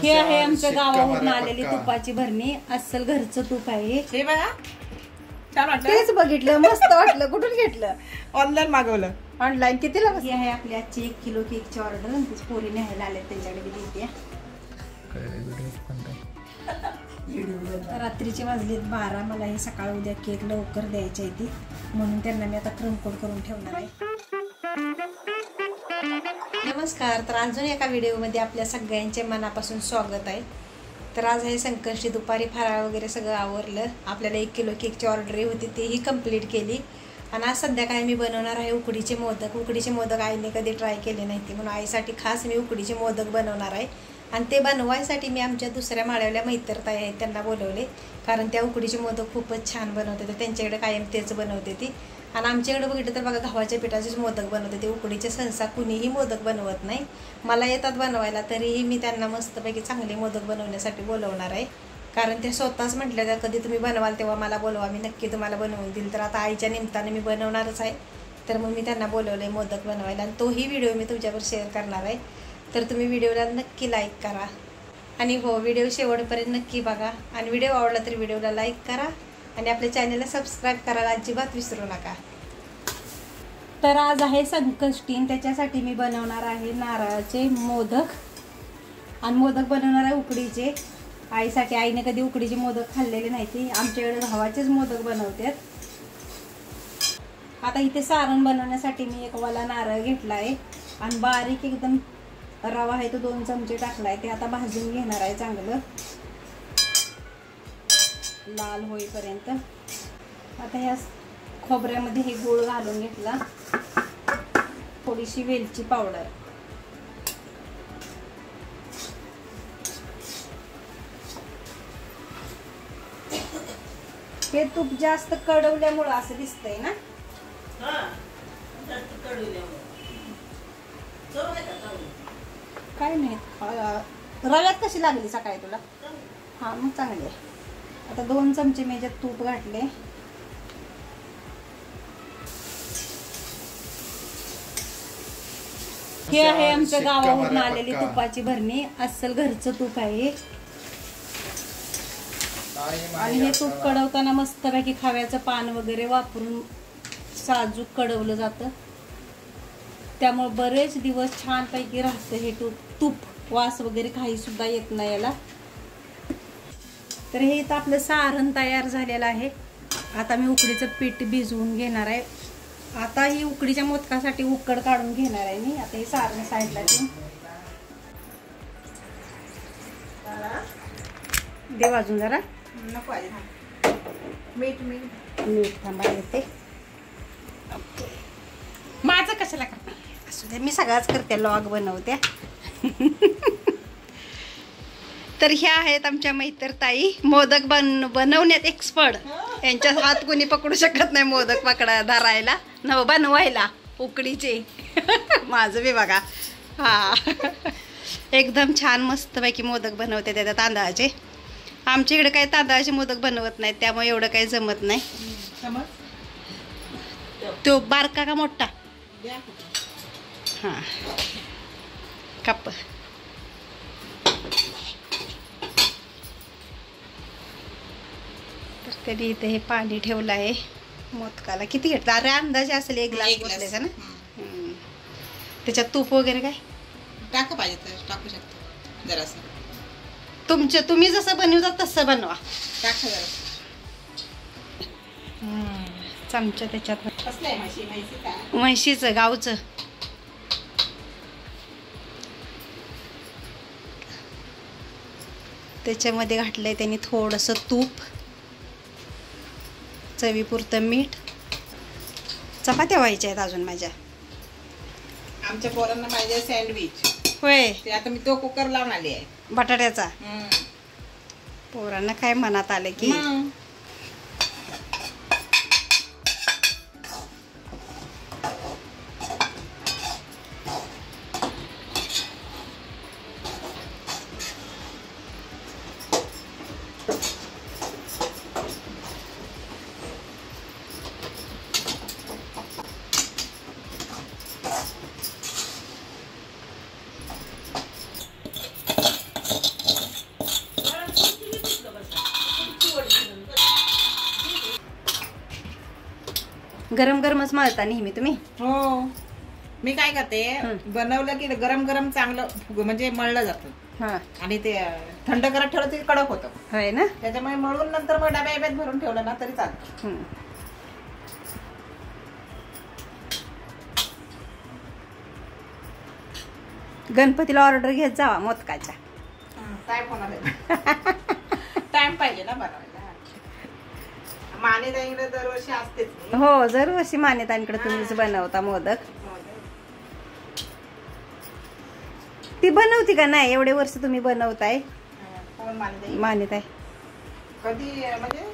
हे आहे आमच्या गावावरून आलेली तुपाची भरणी. अस्सल घरचं तूप आहे हे बघा. छान वाटलं. तेच बघितलं, मस्त वाटलं. कुठून घेतलं? ऑनलाईन मागवलं. ऑनलाईन. कितीला? ही आहे आपली आजची 1 किलो केकची ऑर्डर. तीच पोरी न्यायला आले, त्यांच्याकडे देते. रात्रीचे वाजलेत 12. मला हे सकाळ उद्या केक लवकर द्यायची आहे ती, म्हणून त्यांना मी आता क्रमकोड करून ठेवणार आहे. नमस्कार. तर अजून एका व्हिडिओमध्ये आपल्या सगळ्यांचे मनापासून स्वागत आहे. तर आज आहे संकष्टी. दुपारी फराळ वगैरे सगळं आवरलं. आपल्याला 1 किलो केकची ऑर्डर होती, तीही कंप्लीट केली. आणि आज संध्याकाळी मी बनवणार आहे उकडीचे मोदक. उकडीचे मोदक आईने कधी ट्राय केले नाहीत, म्हणून आईसाठी खास मी उकडीचे मोदक बनवणार आहे. आणि ते बनवायसाठी मी आमच्या दुसऱ्या माळ्यावल्या मैत्रताई आहेत त्यांना बोलवले, कारण त्या उकडीचे मोदक खूपच छान बनवते. तर त्यांच्याकडे कायम तेच बनवते ती. आणि आमच्याकडे बघितलं तर बघा, गव्हाच्या पिठाचेच मोदक बनवते ते. उकडीचे सहसा कुणीही मोदक बनवत नाही. मला येतात बनवायला, तरीही मी त्यांना मस्तपैकी चांगले मोदक बनवण्यासाठी बोलवणार आहे. कारण ते स्वतःच म्हटलं तर कधी तुम्ही बनवाल तेव्हा मला बोलवा, मी नक्की तुम्हाला बनवून देईल. तर आता आईच्या निमित्ताने मी बनवणारच आहे, तर मग मी त्यांना बोलवलं आहे मोदक बनवायला. आणि तोही व्हिडिओ मी तुमच्यावर शेअर करणार आहे. तर तुम्ही व्हिडिओला नक्की लाईक करा. आणि हो, व्हिडिओ शेवटपर्यंत नक्की बघा. आणि व्हिडिओ आवडला तर व्हिडिओला लाईक करा आणि आपल्या चॅनलला सबस्क्राईब करायला अजिबात विसरू नका. तर आज आहे संकष्टी, त्याच्यासाठी मी बनवणार आहे नारळाचे मोदक. आणि मोदक बनवणार आहे उकडीचे. आईसाठी. आईने कधी उकडीचे मोदक खाल्लेले नाही, ती आमच्याकडे गव्हाचेच मोदक बनवतात. आता इथे सारण बनवण्यासाठी मी एक वाला नारळ घेतला आहे आणि बारीक एकदम रवा आहे तो 2 चमचे टाकला आहे. ते आता भाजून घेणार आहे चांगलं लाल होईपर्यंत. आता ह्या खोबऱ्यामध्ये हे गूळ घालून घेतला, थोडीशी वेलची पावडर, हे तूप जास्त कडवल्यामुळं असं दिसतंय ना. काय माहित रव्यात कशी लागली सकाळी तुला? हा मग चांगली आहे. आता 2 चमचे मी याच्यात तूप घातले. हे आहे आमच्या गावावरून आलेली तुपाची भरणी. अस्सल घरचं तूप आहे. आणि हे तूप कडवताना मस्तपैकी खव्याचं पान वगैरे वापरून साजूक कडवलं जातं, त्यामुळे बरेच दिवस छानपैकी राहतं हे तूप. वास वगैरे काही सुद्धा येत नाही याला. तर हे इथं आपलं सारण तयार झालेलं आहे. आता मी उकडीचं पीठ भिजवून घेणार आहे. आता ही उकडीच्या मोदकासाठी उकड काढून घेणार आहे मी. आता हे सारण साईडला ठेवून दे वाजून जरा. नको मीठ थांबा येते. माझं कशाला करता? असू दे, मी सगळाच करते, लॉग बनवते. तर ह्या आहेत आमच्या मैत्रताई, मोदक बनवण्यात एक्सपर्ट. यांच्या हात कोणी पकडू शकत नाही मोदक धरायला न बनवायला उकडीचे. माझं बी बघा. हा एकदम छान मस्तपैकी मोदक बनवते त्या तांदळाचे. आमच्या इकडे काही तांदळाचे मोदक बनवत नाहीत, त्यामुळे एवढं काही जमत नाही. तो बारका का मोठा? हां कप. तर त्यांनी इथे हे पाणी ठेवलं आहे मोदकाला. किती घेतलं? अरे अंदाजे असेल 1 ग्लास घेतल्याचा ना. त्याच्यात तूप वगैरे काय टाका पाहिजे तर टाकू शकतो जरासं. तुम्ही जसं बनवता तसं बनवा. टाका जरा चमचा त्याच्यात. कसलं आहे? म्हशी का? म्हशीचं गावचं. त्याच्यामध्ये घातलंय त्यांनी थोडंसं तूप, चवीपुरतं मीठ. चपात्या व्हायच्या आहेत अजून माझ्या. आमच्या पोरांना पाहिजे सँडविच. होय, ते आता मी तो कुकर लावून आली आहे बटाट्याचा. पोरांना काय मनात आलं की गरम गरमच मळता नेहमी तुम्ही? हो, मी काय करते, बनवलं की गरम गरम चांगलं म्हणजे मळलं जातं. हा, आणि ते थंड करत ठेवलं तरी कडक होतं. होय ना. त्याच्यामुळे मळून नंतर मग डब्यात भरून ठेवलं ना तरी चालतं. गणपतीला ऑर्डर घेत जावा मोदकाच्या. टाइम होणार टाइम पाहिजे ना बनवायला. मानेताईकडे दरवर्षी असतेच. हो, दरवर्षी मान्यतांकडे तुम्हीच बनवता मोदक. ती बनवती का नाही? एवढे वर्ष तुम्ही बनवताय. कोण मानेताई? मान्यताई कधी म्हणजे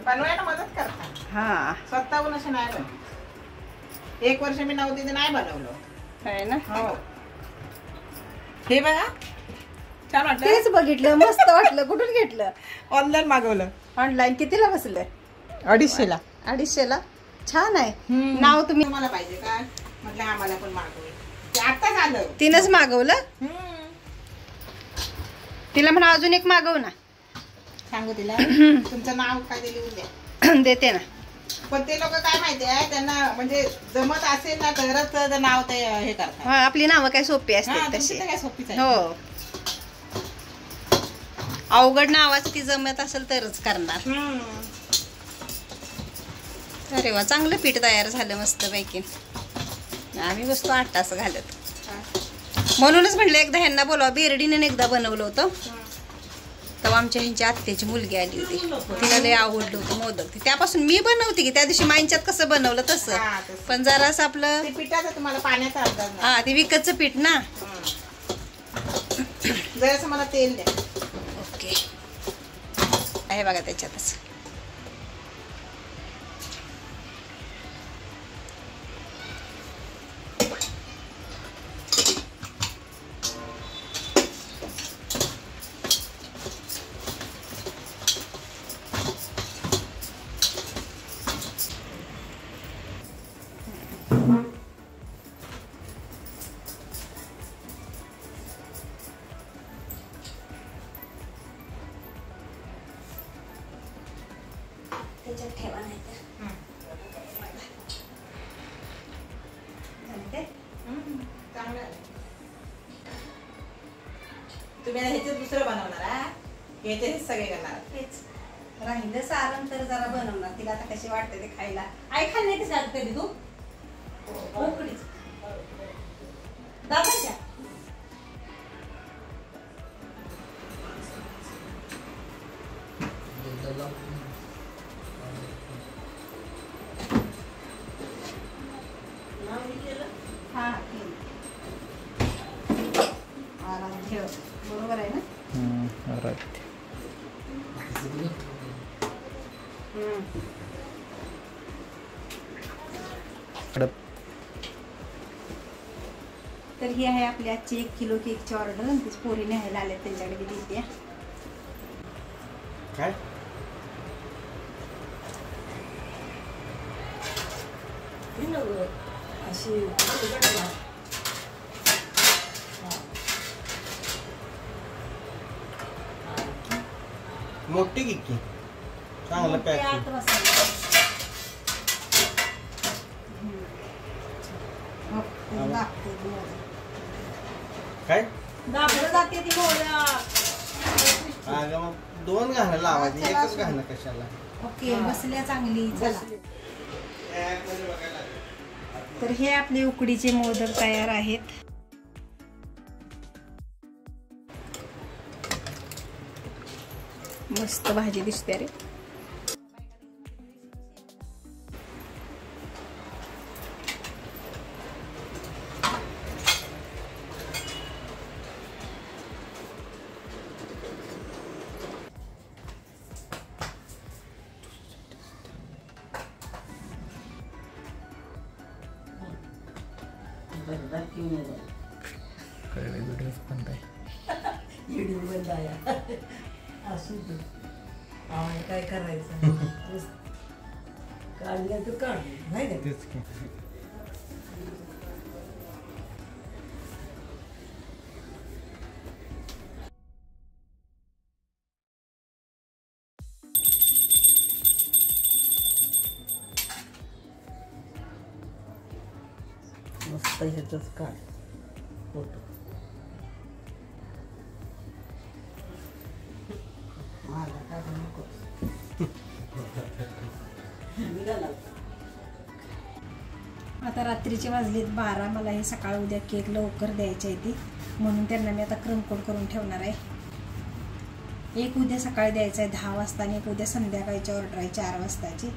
बनवायला मदत करतात. हा, स्वतःहून असे नाही बनवत. एक वर्ष मी नव्हती तर नाही बनवलं. आहे ना. हो, हे बघा छान वाटलं. तेच बघितलं, मस्त वाटलं. कुठून घेतलं? ऑनलाईन मागवलं. ऑनलाईन. कितीला बसलं? 250ला. 250ला. छान आहे. नाव तुम्ही? मला पाहिजे का म्हटलं आम्हाला पण मागवलं. ते आताच आलं. तिनंच मागवलं. तिला म्हणा अजून एक मागव ना. सांगू तिला तुमचं नाव काय ते लिहून द्या. देते ना. पण ते लोक काय माहितीये, त्यांना म्हणजे जमत असेल ना तरच ते नाव ते हे करतात. हा, आपली नावं काय सोपी असते तुमची तशी. तर काय सोपीच आहे. हो, अवघड नावाचं ती जमत असेल तरच करणार. अरे वा, चांगलं पीठ तयार झालं मस्त पैकी. आम्ही बसतो 8 तास घालत. म्हणूनच म्हटलं एकदा ह्यांना बोलावं. बेरडीने एकदा बनवलं होतं तेव्हा आमच्या ह्यांची आत्याची मुलगी आली होती. तिला लय आवडलं होतं मोदक. त्यापासून मी बनवते की त्या दिवशी माईंच्यात कसं बनवलं तसं. पण जरासं आपलं ते पिठाचं तुम्हाला पाण्याचा अंदाज नाही. हा, ते विकतचं पीठ ना. जरासं मला तेल द्या. ओके, आहे बघा त्याच्यातच. त्याच्यात ठेवा नाही तर. चांगलं आहे. तुम्ही ह्याचे दुसरं बनवणार हा? याचे सगळे करणार. तेच राहिलं सारण तर जरा बनवणार. तिला आता कशी वाटते ते खायला. आई खाल्ली नाही का कधी तू? उकडीच दादाच्या. हा, ठेव. बरोबर आहे ना. तर ही आहे आपली आजची 1 किलो केकची ऑर्डर. तीच पोरी न्यायला आल्या, त्यांच्याकडे मी देते. काय मोठी की चांगलं पॅक. काय जाते ती मोहरा. अगं मग 2 घाणं लावायची, एकच घाणं कशाला. ओके, बसल्या चांगली. चला, तर हे आपले उकडीचे मोदक तयार आहेत. मस्त भाजी दिसते रे. व्हिडिओ बंद आहे. असू दे, काय करायचं. काढलं तर काढलं नाही का. तेच की. आता ह्याचंच काढ फोटो. मला काढू नको. निघाला. आता रात्रीचे वाजलेत 12. मला हे सकाळ उद्या केक लवकर द्यायची आहे ती, म्हणून त्यांना मी आता क्रमकोड करून ठेवणार आहे. एक उद्या सकाळी द्यायचा आहे 10 वाजता आणि एक उद्या संध्याकाळची ऑर्डर आहे 4 वाजताची.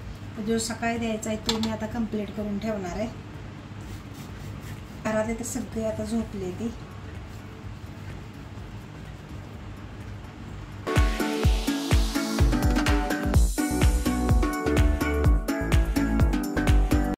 जो सकाळी द्यायचा आहे तो मी आता कंप्लीट करून ठेवणार आहे. घरात तर सगळे आता झोपले ती.